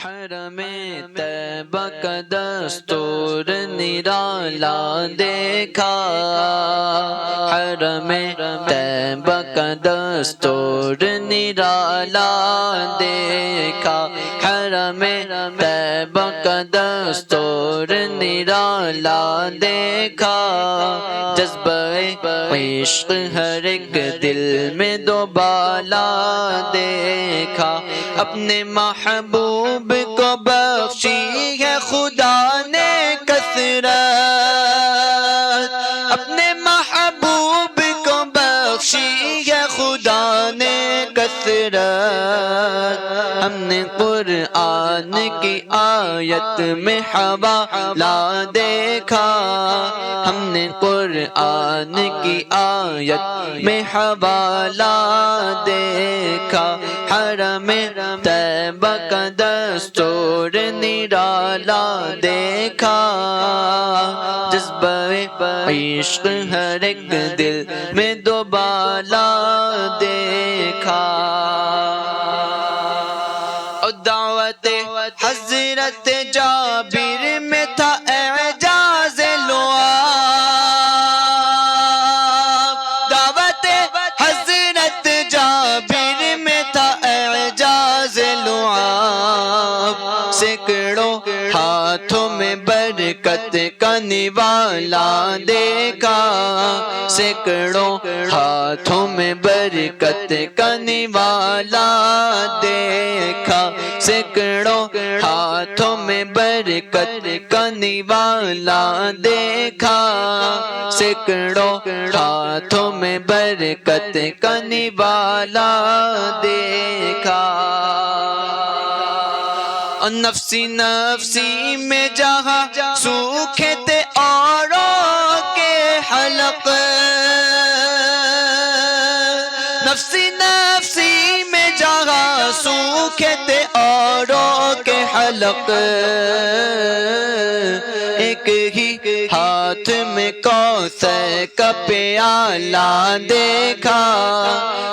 حرم طیبہ کا دستور نرالا دیکھا، حرم طیبہ کا دستور نرالا دیکھا، حرم طیبہ کا دستور نرالا دیکھا، جذبہ عشق ہر ایک دل میں دوبالا دیکھا، اپنے محبوب کو بخشی ہے خدا نے کثرت، اپنے محبوب کو بخشی ہے خدا نے کثرت، ہم نے قرآن کی آیت میں حوالہ دیکھا، ہم نے قرآن کی آیت میں حوالہ دیکھا، حرم طیبہ کا دستور نرالا دیکھا، جذبہ عشق ہر ایک دل میں دوبالا دیکھا، اور دعوت حضرت جابر میں تھا اعجاز لعاب، دعوت حضرت جابر میں تھا اعجاز لعاب، سینکڑوں ہاتھوں میں برکت کا نوالا دیکھا، سینکڑوں ہاتھوں میں برکت کا نوالا دیکھا، سینکڑوں ہاتھوں میں برکت کا نوالا دیکھا، سینکڑوں ہاتھوں میں برکت کا نوالا دیکھا، اور نفسی نفسی میں جہاں سوکھے تھے اوروں کے حلق، نفسی نفسی میں جہاں سوکھے تھے اوروں کے حلق، ایک ہی ہاتھ میں کوثر کا پیالہ دیکھا،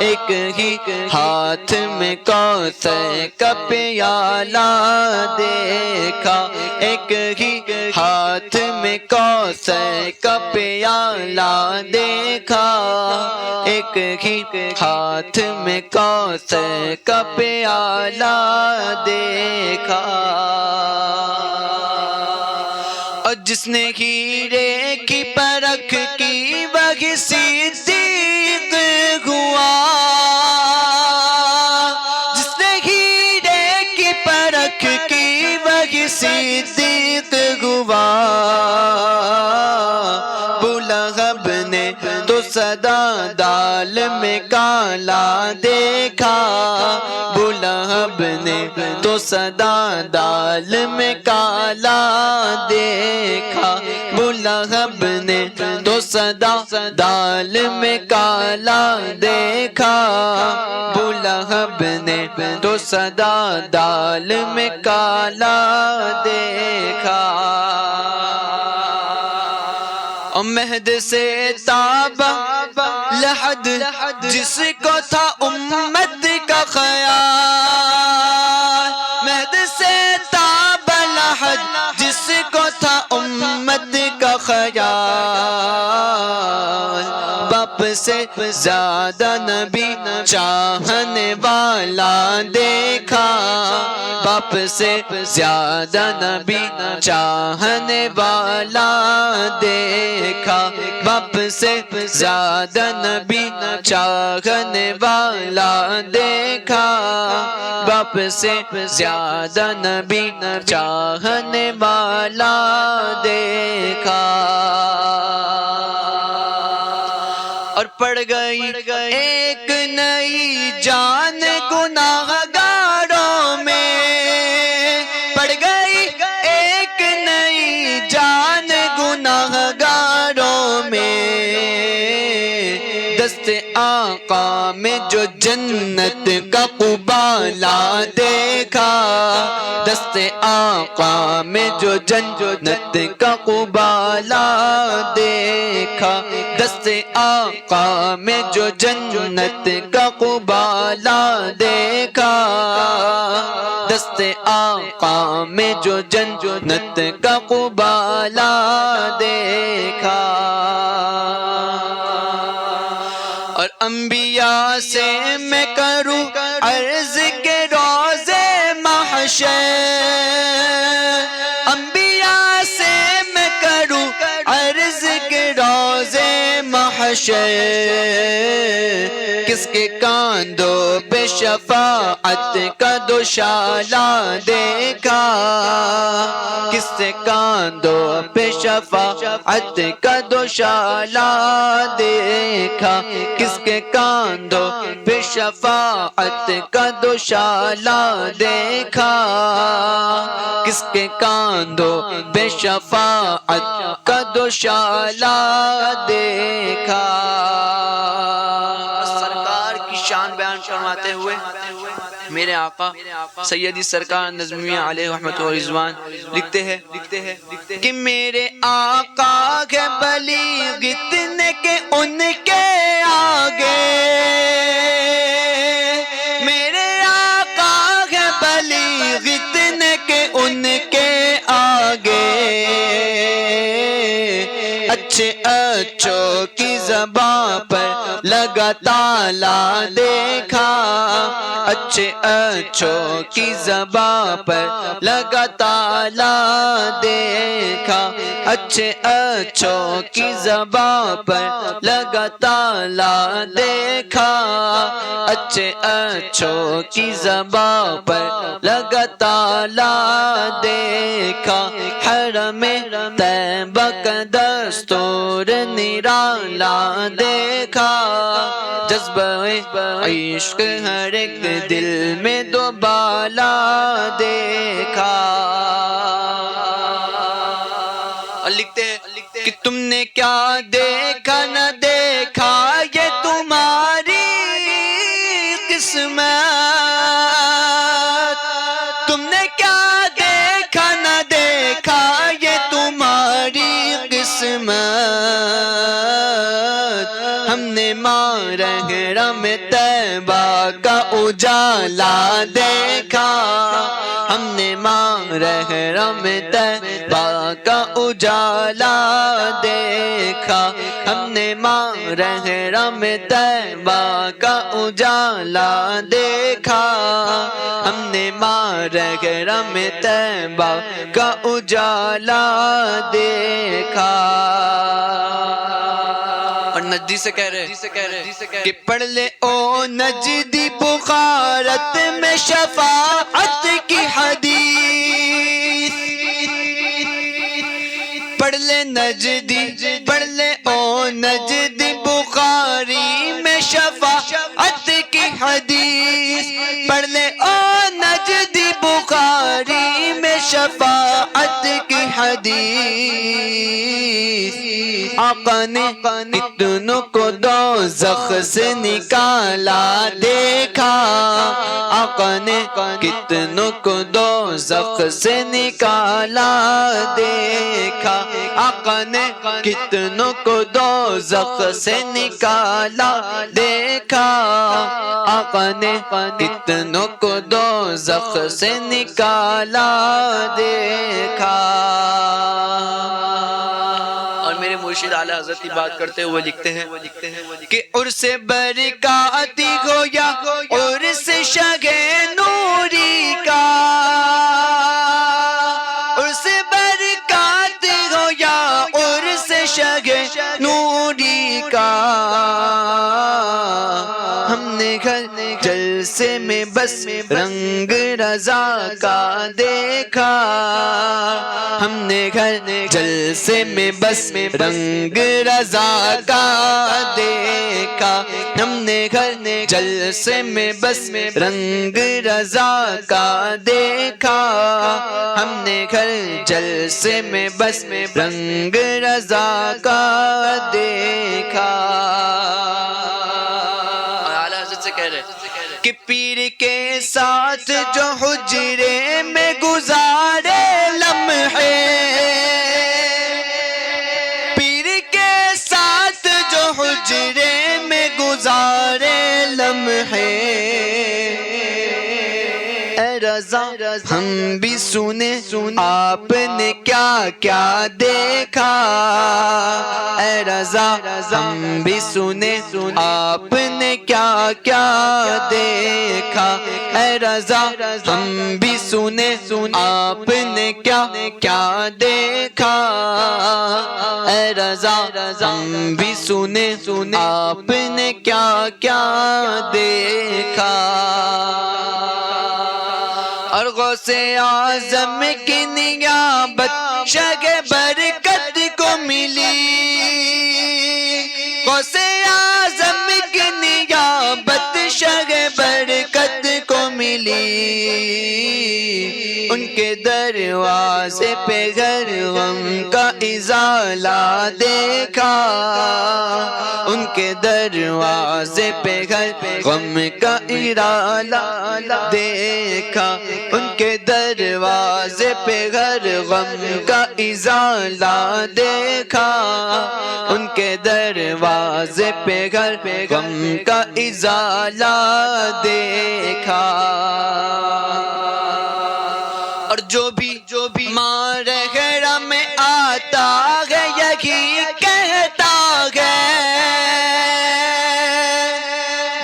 ایک ہی ہاتھ میں کوثر کا پیالہ دیکھا، ایک ہی ہاتھ میں کوثر کا پیالہ دیکھا، ایک ہی ہاتھ میں کوثر کا پیالہ دیکھا، اور جس نے ہیرے کی پرکھ کی وہی صدیق ہوا، جس نے ہیرے کی پرکھ کی وہی صدیق ہوا، بلہب نے تو سدا دال میں کالا دیکھا، بلہب نے تو سدا دال میں کالا دیکھا، بلہب نے تو سدا دال میں کالا دیکھا، بلہب نے تو سدا دال میں کالا دیکھا، اور مہد سے تاب لحد جس کو تھا امت کا خیال، مہد سے تاب لحد جس کو تھا امت کا خیال، باپ سے زیادہ نبی چاہنے والا دیکھا، باپ سے زیادہ نبی چاہنے والا دیکھا، باپ سے زیادہ نبی چاہنے والا دیکھا، باپ سے زیادہ نبی چاہنے والا دیکھا، اور پڑ گئی ایک نئی جان گناہ گاروں میں، پڑ گئی ایک نئی جان گناہ گاروں میں، دست آقا میں جو جنت کا قبالہ دیکھا، دست آقا میں جو جنت کا قبالہ دیکھا، دست آقا میں جو جنت کا قبالہ دیکھا، دست آقا میں جو جنت کا قبالہ دیکھا۔ اور انبیاء سے میں کروں عرض کے روزے محشر، انبیاء سے میں کروں عرض کے روزے محشر، کس کے کاندھوں پہ شفاعت کا دوشالہ دیکھا، کس کے کاندھوں پہ شفاعت کا دوشالہ دیکھا، کس کے کاندھوں پہ شفاعت کا دوشالہ دیکھا، کس کے کاندھوں پہ شفاعت کا دوشالہ دیکھا۔ سرکار کی شان بیان فرماتے ہوئے میرے آقا سیدی سرکار نظمیہ علیہ رحمت و رضوان لکھتے ہیں کہ میرے آقا کے بلیغ اتنے کہ ان کے آگے، میرے آقا کے بلیغ اتنے کہ ان کے آگے، اچھے اچھوں کی زبان پر لگا تالا دیکھا، اچھے اچھوں کی زبان پر لگا تالا دیکھا، اچھے اچھوں کی زبان پر لگا تالا دیکھا، اچھے اچھوں کی زبان پر لگا تالا دیکھا، حرم طیبہ کا دستور نرالا دیکھا، جذبہ عشق ہر ایک دل میں دوبالا دیکھا۔ اور لکھتے ہیں کہ تم نے کیا دیکھا نہ دیکھا یہ تمہاری قسمت، تم نے کیا دیکھا نہ دیکھا یہ تمہاری قسمت، ہم نے محرم طیبہ کا اجالا دیکھا، ہم نے محرم طیبہ کا اجالا دیکھا، ہم نے محرم طیبہ کا اجالا دیکھا، ہم نے محرم طیبہ کا اجالا دیکھا۔ اور نجدی سے کہہ رہے کہ پڑھ لے او نجدی بخارت میں شفاعت کی حدیث، پڑھ لے نجدی، پڑھ لے او نجدی بخاری میں شفاعت کی حدیث، پڑھ لے او نجدی بخاری میں شفاعت کی حدیث، آقا نے اتنوں کو دوزخ سے نکالا دیکھا، آقا نے کتنوں کو دوزخ سے نکالا دیکھا، آقا نے کتنوں کو دوزخ سے نکالا دیکھا، آقا نے کتنوں کو دوزخ سے نکالا دیکھا۔ میرے مرشد اعلیٰ حضرت کی بات کرتے ہوئے لکھتے ہیں کہ عرس برکاتی ہو یا عرس شگ نوری کا، عرس برکاتی ہو یا عرس شگ نوری کا، ہم نے گھر جلسے میں بس رنگ رضا کا دیکھا، ہم نے گھر جلسے میں بس رنگ رضا کا دیکھا، ہم نے گھر جلسے میں بس رنگ رضا کا دیکھا، ہم نے گھر جلسے میں بس رنگ رضا کا دیکھا۔ اعلیٰ حضرت سے کہہ رہے کہ پیر کے ساتھ جو حجرے میں گزر ہم بھی سنے آپ نے کیا کیا دیکھا اے رضا ہم بھی سنے آپ نے کیا کیا دیکھا اے رضا ہم بھی سنے آپ نے کیا کیا دیکھا اے رضا ہم بھی سنے آپ نے کیا کیا دیکھا اور غوث اعظم کی نیابت شگ برکت کو ملی غوث اعظم کی نیابت شگ برکت کو ملی ان کے دروازے پہ گھر غم کا ازالہ دیکھا ان کے دروازے پہ گھر غم کا ازالہ دیکھا ان کے دروازے پہ گھر غم کا ازالہ دیکھا ان کے دروازے پہ گھر غم کا ازالہ دیکھا اور جو بھی ماں رہرا میں آتا ہے یہی کہتا ہے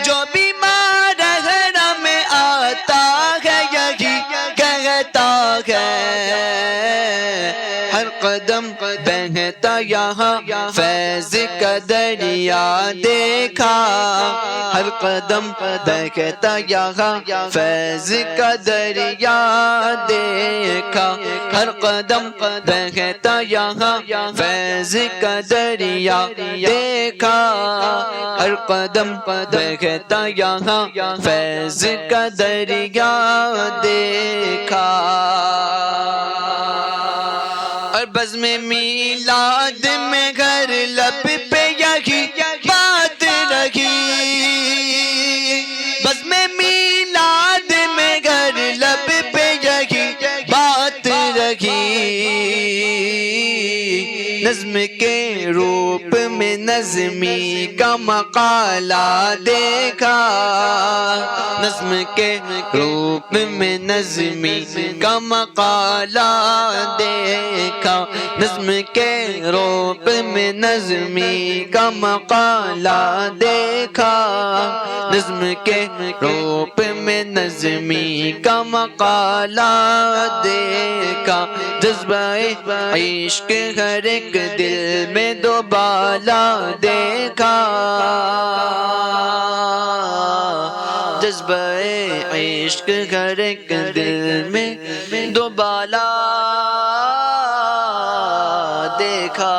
جو بھی ماں رہرا میں آتا ہے یہی کہتا ہے ہر قدم بہتا یہاں فیض کا دریا دیکھا ہر قدم بہتا یہاں فیض کا دریا دیکھا ہر قدم بہتا یہاں فیض کا دریا دیکھا ہر قدم بہتا یہاں فیض کا دریا دیکھا اور بزم میلاد میں گھر لب پہ یہی بات رہی بزم میلاد میں گھر لب پہ یہی بات رہی نظم کے روپ میں نظمی کا مقالہ دیکھا نظم کے روپ میں نظمی کا مقالہ دیکھا نظم کے روپ میں نظمی کا مقالہ دیکھا نظم کے روپ میں نظمی کا مقالہ دیکھا جذبہ عشق ہر ایک دل میں دوبالا دیکھا جذبہ عشق ہر ایک دل میں دوبالا دیکھا